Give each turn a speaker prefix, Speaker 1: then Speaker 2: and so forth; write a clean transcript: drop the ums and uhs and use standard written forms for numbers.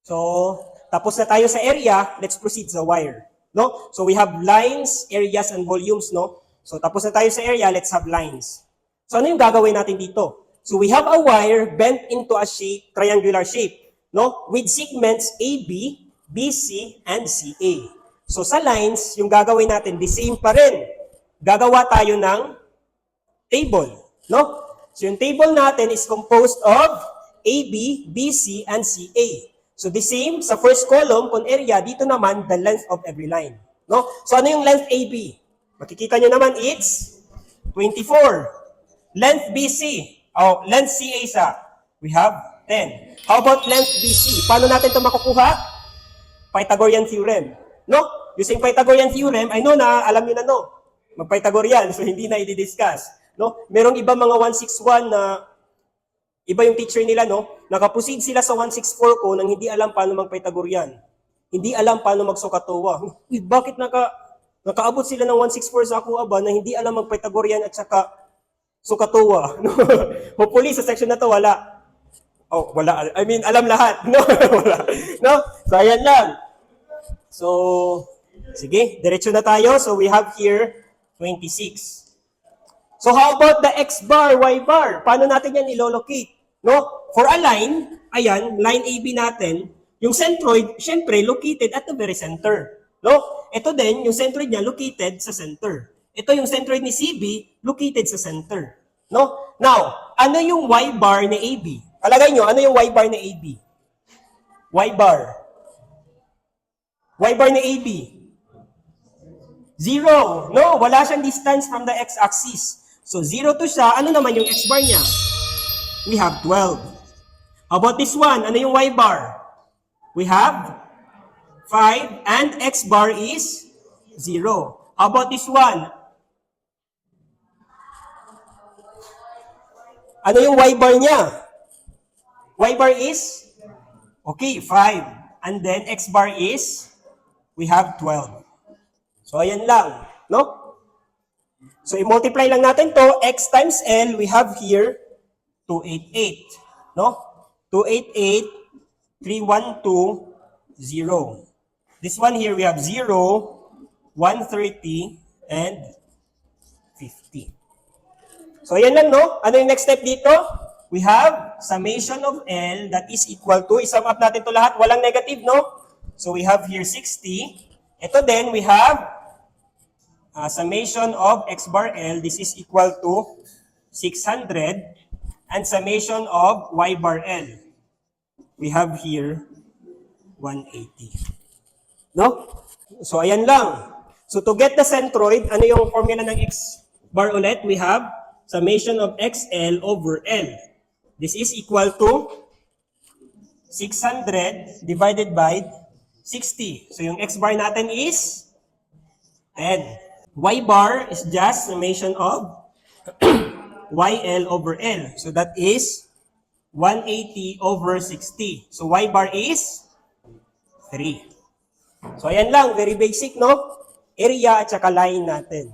Speaker 1: So, tapos na tayo sa area, let's proceed sa wire. No? So, we have lines, areas, and volumes, no? So, tapos na tayo sa area, let's have lines. So, ano yung gagawin natin dito? So, we have a wire bent into a shape, triangular shape, no? With segments AB, BC, and CA. So, sa lines, yung gagawin natin, the same pa rin. Gagawa tayo ng table, no? So, yung table natin is composed of AB, BC, and CA. So, the same, sa first column, kung area, dito naman, the length of every line, no? So, ano yung length AB? Makikita nyo naman, it's 24. Length BC, length CA sa, we have 10. How about length BC? Paano natin ito makukuha? Pythagorean theorem. No? Using Pythagorean theorem, I know na, alam nyo na no, mag-Pythagorean, so hindi na i-discuss. No? Merong iba mga 161 na, iba yung teacher nila, no? Nakaproceed sila sa 164 ko nang hindi alam paano mag-Pythagorean. Hindi alam paano mag-Sokatowa. Uy, bakit nakaabot sila ng 164 sa Akuha ba na hindi alam mag-Pythagorean at saka Sokatowa? No? Hopefully, sa section na to, wala. Oh, wala. I mean, alam lahat. No? Wala. No? So, ayan lang. So, sige, diretso na tayo. So, we have here 26. So, how about the X bar, Y bar? Paano natin yan ilolocate? No? For a line, ayan, line AB natin, yung centroid, syempre, located at the very center. No? Ito din, yung centroid niya, located sa center. Ito yung centroid ni CB, located sa center. No? Now, ano yung Y bar ni AB? Palagay nyo, ano yung Y bar ni AB? Y bar. Y bar ni AB? 0. No, wala siyang distance from the x-axis. So, 0 to siya. Ano naman yung x bar niya? We have 12. How about this one? Ano yung Y bar? We have 5 and x bar is 0. How about this one? Ano yung Y bar niya? Y bar is? Okay, 5. And then x bar is? We have 12. So, ayan lang. No? So, i-multiply lang natin to. X times L, we have here 288. No? 288, 312, 0. This one here, we have 0, 130, and 50. So, ayan lang, no? Ano yung next step dito? We have summation of L that is equal to, isum up natin to lahat, walang negative, no? So, we have here 60. Ito din, we have summation of X bar L, this is equal to 600. And summation of Y bar L, we have here 180. No? So, ayan lang. So, to get the centroid, ano yung formula ng X bar ulit? We have summation of XL over L. This is equal to 600 divided by 60. So, yung X bar natin is 10. Y bar is just summation of YL over L. So, that is 180 over 60. So, Y bar is 3. So, ayan lang. Very basic, no? Area at saka line natin.